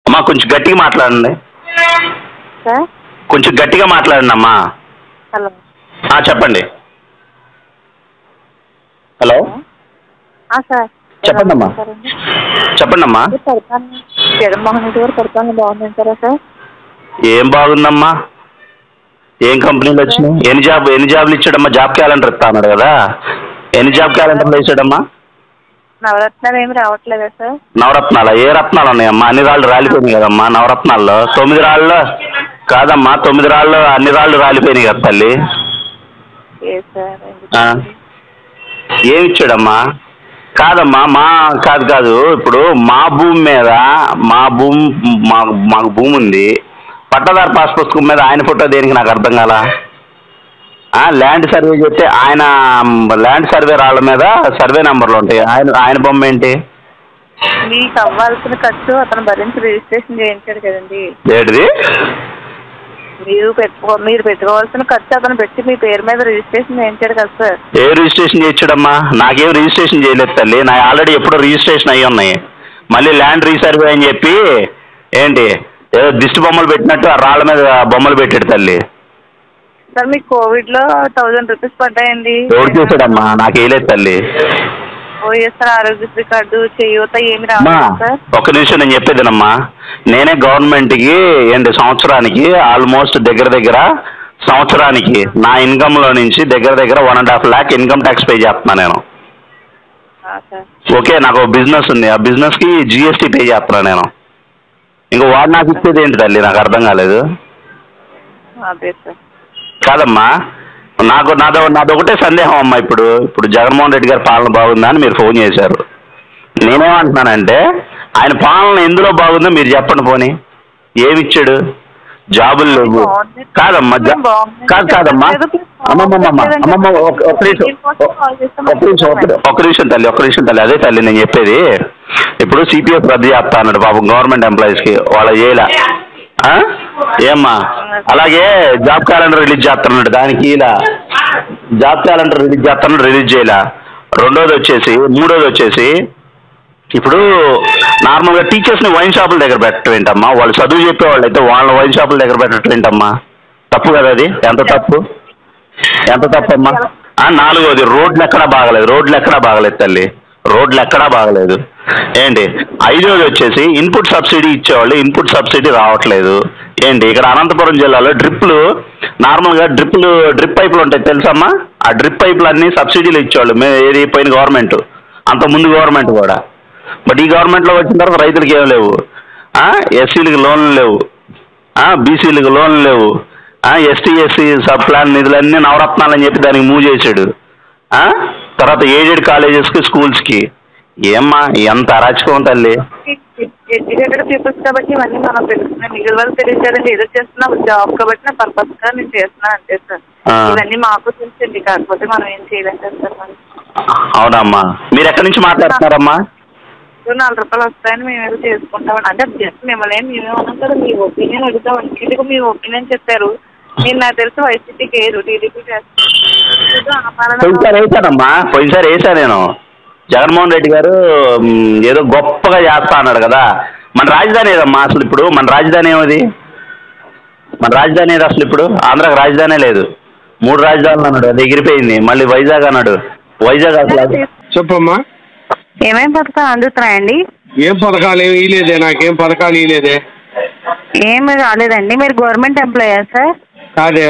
అమ్మా కొంచెం గట్టిగా మాట్లాడండి. సార్ కొంచెం గట్టిగా మాట్లాడండి అమ్మా. హలో చెప్పండి. హలో సార్ చెప్పండి అమ్మా. చెప్పండి అమ్మా. జగన్మోహన్ రెడ్డి గారు పరిపాలన బాగుందంటారా సార్? ఏం బాగుందమ్మా? ఏం కంపెనీలు వచ్చినాయి? ఎన్ని జాబ్లు ఇచ్చాడమ్మా? జాబ్ క్యాలెండర్ ఇస్తా అన్నాడు కదా, ఎన్ని జాబ్ క్యాలెండర్లు వేసాడమ్మా? నవరత్నాలు ఏమి రావట్లేదా సార్? నవరత్నాలు ఏ రత్నాలు ఉన్నాయమ్మా? అన్ని రాళ్ళు రాలిపోయినాయి కదమ్మా నవరత్నాల్లో. 9 రాళ్ళు కాదమ్మా, 9 రాళ్ళు అన్ని రాళ్ళు రాలిపోయినాయి కదా తల్లి. ఏమి ఇచ్చాడమ్మా? కాదమ్మా కాదు ఇప్పుడు మా భూమి మీద మాకు భూమి ఉంది, పట్టాదారు పాస్ పుస్తకం మీద ఆయన ఫోటో దేనికి నాకు అర్థం కాల. ల్యాండ్ సర్వే చేస్తే ఆయన ల్యాండ్ సర్వే రాళ్ళ మీద సర్వే నెంబర్లు ఉంటాయి, ఆయన బొమ్మ ఏంటి? మీకు అవ్వాల్సిన ఖర్చు అతను భరించి రిజిస్ట్రేషన్ చేయించాడు కదండి. ఏంటిది? మీరు పెట్టుకోవాల్సిన ఖర్చు అతను పెట్టి మీ పేరు మీద రిజిస్ట్రేషన్ చేయించాడు కదా సార్. ఏ రిజిస్ట్రేషన్ చేయించాడమ్మా? నాకేం రిజిస్ట్రేషన్ చేయలేదు తల్లి, నా ఆల్రెడీ ఎప్పుడో రిజిస్ట్రేషన్ అయ్యి ఉన్నాయి. మళ్ళీ ల్యాండ్ రీసర్వే అని చెప్పి ఏంటి ఏదో దిష్టి బొమ్మలు పెట్టినట్టు ఆ రాళ్ళ మీద బొమ్మలు పెట్టాడు తల్లి. సార్ మీకు కోవిడ్లో 1000 రూపీస్ పడ్డాయండి. ఎవరు చేశాడమ్మా? నాకు వేయలేదు తల్లి. వైఎస్ఆర్ ఆరోగ్యశ్రీ కార్డు చేయూత ఏమి రాలేదు సార్. ఒక్క నిమిషం నేను చెప్పేదేనమ్మా. నేనే గవర్నమెంట్కి సంవత్సరానికి ఆల్మోస్ట్ దగ్గర సంవత్సరానికి నా ఇన్కమ్లో నుంచి దగ్గర 1.5 lakh ఇన్కమ్ ట్యాక్స్ పే చేస్తున్నాను నేను. ఓకే, నాకు బిజినెస్ ఉంది, ఆ బిజినెస్కి GST పే చేస్తున్నాను నేను. ఇంకో వాడు నాకు ఇచ్చేది ఏంటి తల్లి? నాకు అర్థం కాలేదు. కాదమ్మా, నాదొకటే సందేహం అమ్మా. ఇప్పుడు జగన్మోహన్ రెడ్డి గారి పాలన బాగుందా అని మీరు ఫోన్ చేశారు. నేనేమంటున్నానంటే ఆయన పాలన ఎందులో బాగుందో మీరు చెప్పండి. పోనీ ఏమిచ్చాడు? జాబులు లేవు. కాదమ్మా కాదమ్మా అమ్మమ్మ ఒక్క నిమిషం తల్లి. అదే తల్లి నేను చెప్పేది. ఇప్పుడు CPF రద్దు చేస్తా అన్నాడు పాపం గవర్నమెంట్ ఎంప్లాయీస్కి, వాళ్ళ చేయలే. ఏమ్మా? అలాగే జాబ్ క్యాలెండర్ రిలీజ్ చేస్తున్నాడు, దానికి ఇలా జాబ్ క్యాలెండర్ రిలీజ్ చేస్తున్నాడు, రిలీజ్ చేయలే. మూడోది వచ్చేసి ఇప్పుడు నార్మల్గా టీచర్స్ని వైన్ షాపుల దగ్గర పెట్టడం ఏంటమ్మా? వాళ్ళు చదువు చెప్పేవాళ్ళు అయితే వాళ్ళ వైన్ షాపుల దగ్గర పెట్టడం ఏంటమ్మా? తప్పు కదా అది? ఎంత తప్పమ్మా? నాలుగోది రోడ్లు ఎక్కడా బాగలేదు తల్లి, రోడ్లు ఎక్కడా బాగలేదు ఏంటి. ఐదోది వచ్చేసి ఇన్పుట్ సబ్సిడీ ఇచ్చేవాళ్ళు, ఇన్పుట్ సబ్సిడీ రావట్లేదు ఏంటి. ఇక్కడ అనంతపురం జిల్లాలో నార్మల్గా డ్రిప్ పైపులు ఉంటాయి తెలుసమ్మా? ఆ డ్రిప్ పైపులు అన్నీ సబ్సిడీలు ఇచ్చేవాళ్ళు ఏది పోయిన గవర్నమెంట్, అంతకుముందు గవర్నమెంట్ కూడా. బట్ ఈ గవర్నమెంట్లో వచ్చిన తర్వాత రైతులకి ఏం లేవు, SCలకు లోన్లు లేవు, BCలకు లోన్లు లేవు, ST/SC సబ్ ప్లాన్ నిధులన్నీ నవరత్నాలు అని చెప్పి దానికి మూవ్ చేశాడు. తర్వాత ఎయిడెడ్ కాలేజెస్కి స్కూల్స్కి. ఏమ్మా ఎంత అరాచకం తల్లి. ఎడ్యుకేటెడ్ పీపుల్స్ కాబట్టి ఇవన్నీ మనం తెలుస్తున్నాం. మిగిలిన వాళ్ళు తెలియజేయాలంటే ఏదో చేస్తున్నాం జాబ్ కాబట్టి నా పర్పస్గా నేను చేస్తున్నా అంతే సార్. ఇవన్నీ మాకు తెలుసండి, కాకపోతే మనం ఏం చేయలేం సార్. అవునమ్మా. మీరు ఎక్కడి నుంచి మాట్లాడుతున్నారమ్మా? 4 రూపాయలు వస్తాయని మేము ఏదో చేసుకుంటామండి. అంటే జస్ట్ మిమ్మల్ని మేమేమన్నాం కదా, మీ ఒపీనియన్ అడుగుతామండి. ఇంటికి మీ ఒపీనియన్ చెప్పారు. మీరు నాకు తెలిసి వైసీపీకి వేయరు, టీడీపీ పోయినసారి వేసా నేను. జగన్మోహన్ రెడ్డి గారు ఏదో గొప్పగా చేస్తా అన్నాడు కదా. మన రాజధాని ఏదమ్మా అసలు? ఇప్పుడు మన రాజధాని ఏమది? మన రాజధాని ఏది అసలు? ఇప్పుడు ఆంధ్రాకి రాజధానే లేదు. 3 రాజధానులు అన్నాడు, అది ఎగిరిపోయింది. మళ్ళీ వైజాగ్ అన్నాడు. వైజాగ్ అసలు చెప్పమ్మా. ఏమేం పథకాలు అందుతున్నాయండి? ఏం పథకాలు ఏమి ఇలేదే, నాకేం పథకాలు ఇలేదే. ఏమి రాలేదండి. మీరు గవర్నమెంట్ ఎంప్లాయా సార్? కాదే.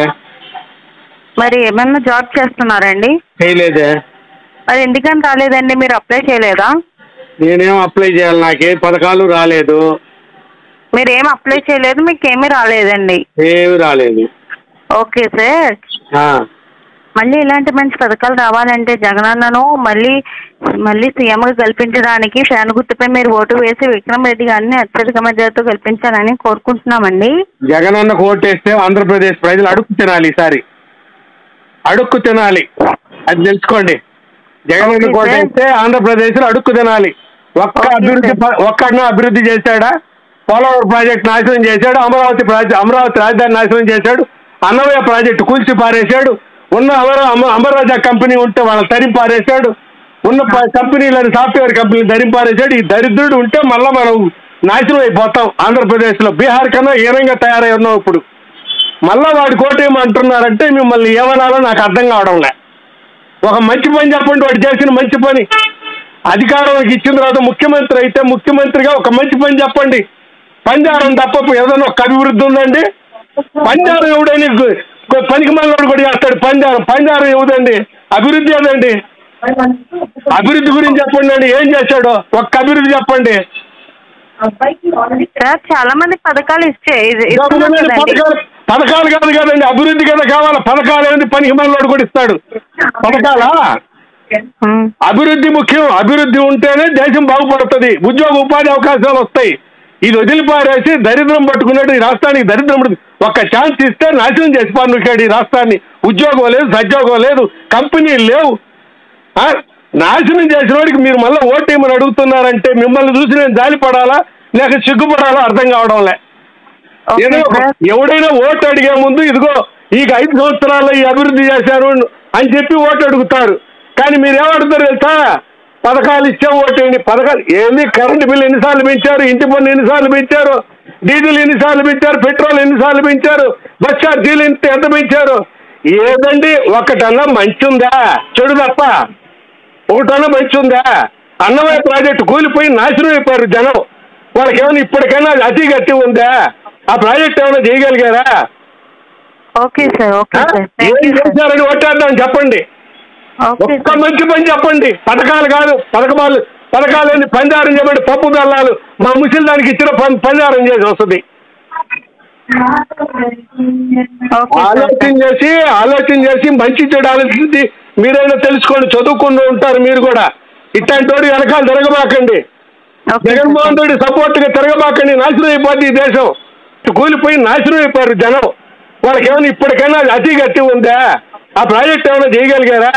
మరి ఏమన్నా జాబ్ చేస్తున్నారండి? చేయలేదే. మరి ఎందుకని రాలేదండి? మీరు అప్లై చేయలేదా? నేనేం అప్లై చేయాలి, నాకేం పథకాలు రాలేదు. మీరు ఏం అప్లై చేయలేదు, మీకు ఏమీ రాలేదండి? ఏమి రాలేదు. Okay sir. మళ్ళీ ఇలాంటి మంచి పథకాలు రావాలంటే జగనన్నను మళ్ళీ సీఎంగా కల్పించడానికి ఫ్యాన్ గుర్తుపై మీరు ఓటు వేసి విక్రమ్ రెడ్డి గారిని అత్యధిక మెజార్టీతో కల్పించాలని కోరుకుంటున్నామండి. జగనన్నకు ఓటేస్తే ఆంధ్రప్రదేశ్ ప్రజలు అడుక్కు తినాలి. ఈసారి అడుక్కు తినాలి, అది తెలుసుకోండి. జగనన్న ఓటేస్తే ఆంధ్రప్రదేశ్ లో అడుక్కు తినాలి. ఒక్కడిని అభివృద్ధి చేశాడా? పోలవరం ప్రాజెక్ట్ నాశనం చేశాడు, అమరావతి రాజధాని నాశనం చేశాడు, అన్నమయ్య ప్రాజెక్టు కూల్చి పారేశాడు, ఉన్న అమరరాజా కంపెనీ ఉంటే వాళ్ళని తరింపారేశాడు, ఉన్న కంపెనీలను సాఫ్ట్వేర్ కంపెనీలు తరింపారేశాడు. ఈ దరిద్రుడు ఉంటే మళ్ళీ మనం నాశనం అయిపోతాం ఆంధ్రప్రదేశ్లో. బీహార్ కన్నా హీనంగా తయారై ఉన్నాం ఇప్పుడు. మళ్ళా వాడి కోటేమంటున్నారంటే మిమ్మల్ని ఏమనాలో నాకు అర్థం కావడంలే. ఒక మంచి పని చెప్పండి, వాడు చేసిన మంచి పని. అధికారంలోకి ఇచ్చిన తర్వాత ముఖ్యమంత్రి అయితే ముఖ్యమంత్రిగా ఒక మంచి పని చెప్పండి. పంజారం తప్ప ఏదైనా ఒక అభివృద్ధి ఉందండి? పంజారం ఎవడని పనికి మళ్ళీ కూడా చేస్తాడు. పంజారం ఎవదండి? అభివృద్ధి ఏదండి? అభివృద్ధి గురించి చెప్పండి అండి. ఏం చేశాడు? ఒక్క అభివృద్ధి చెప్పండి. సార్ చాలా మంది పథకాలు పథకాలు కాదు కదండి, అభివృద్ధి కదా కావాలి. పథకాలు ఏంది? పనికి మళ్ళీ కూడా ఇస్తాడు పథకాలా? అభివృద్ధి ముఖ్యం. అభివృద్ధి ఉంటేనే దేశం బాగుపడుతుంది, ఉద్యోగ ఉపాధి అవకాశాలు వస్తాయి. ఇది వదిలిపారేసి దరిద్రం పట్టుకున్నాడు. ఈ రాష్ట్రానికి దరిద్రం ఒక్క ఛాన్స్ ఇస్తే నాశనం చేసి పన్నుకాడు ఈ రాష్ట్రాన్ని. ఉద్యోగం లేదు, సద్యోగం లేదు, కంపెనీలు లేవు. నాశనం చేసిన వాడికి మీరు మళ్ళీ ఓటేమని అడుగుతున్నారంటే మిమ్మల్ని చూసి నేను జాలిపడాలా లేక సిగ్గుపడాలా అర్థం కావడంలే. ఎవడైనా ఓటు అడిగే ముందు ఇదిగో ఈ 5 సంవత్సరాల్లో ఈ అభివృద్ధి చేశారు అని చెప్పి ఓటు అడుగుతారు. కానీ మీరేమడుగుతారు తెలుసా? పథకాలు ఇచ్చే ఓటేయండి. పథకాలు ఏంది? కరెంటు బిల్లు ఎన్నిసార్లు పెంచారు, ఇంటి పన్ను ఎన్నిసార్లు పెంచారు, డీజిల్ ఎన్నిసార్లు పెంచారు, పెట్రోల్ ఎన్నిసార్లు పెంచారు, బస్ ఛార్జీలు ఎంత పెంచారు? ఏదండి ఒకటన్నా మంచి ఉందా? చెడు తప్ప ఒకటన్నా మంచి ఉందా? అన్నమయ్య ప్రాజెక్టు కూలిపోయి నాశనం అయిపోయారు జనం. వాళ్ళకేమైనా ఇప్పటికైనా అతి గట్టి ఉందా? ఆ ప్రాజెక్ట్ ఏమైనా చేయగలిగారా? ఏం చేశారని ఓటేద్దాం చెప్పండి. ఒక్క మంచి పని చెప్పండి. పథకాలు కాదు, పథకాలు పంజారం చెప్పండి. పప్పు బెల్లాలు మా ముసలి దానికి ఇచ్చిన పంజారం చేసి వస్తుంది. ఆలోచన చేసి మంచి చెడు ఆలోచించి మీరైనా తెలుసుకోండి. చదువుకుంటూ ఉంటారు మీరు కూడా. ఇట్లాంటి వాడు వెనకాల తిరగబాకండి. జగన్మోహన్ రెడ్డి సపోర్ట్గా తిరగబాకండి. నాశనం అయిపోద్ది ఈ దేశం. కూలిపోయి నాశనం అయిపోయారు జనం. వాళ్ళకేమైనా ఇప్పటికైనా అతి గట్టి ఉందా? ఆ ప్రాజెక్ట్ ఏమైనా చేయగలిగారా?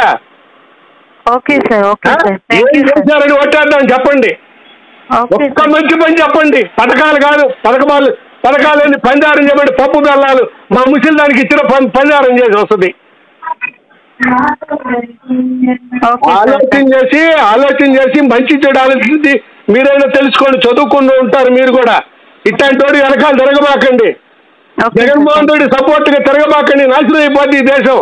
ఏం చేశారని ఓటేద్దాం చెప్పండి. ఒక్క మంచి పని చెప్పండి. పథకాలు కాదు, పథకాలు పంజారం చెప్పండి. పప్పు బెల్లాలు మా ముసలి దానికి ఇచ్చిన పంజారం చేసి వస్తుంది. ఆలోచన చేసి మంచి చెడు ఆలోచించి మీరైనా తెలుసుకోండి. చదువుకుంటూ ఉంటారు మీరు కూడా. ఇట్లాంటి వాడు వెనకాల తిరగబాకండి. జగన్మోహన్ రెడ్డి సపోర్ట్గా తిరగబాకండి. నాశనం అయిపోద్ది ఈ దేశం.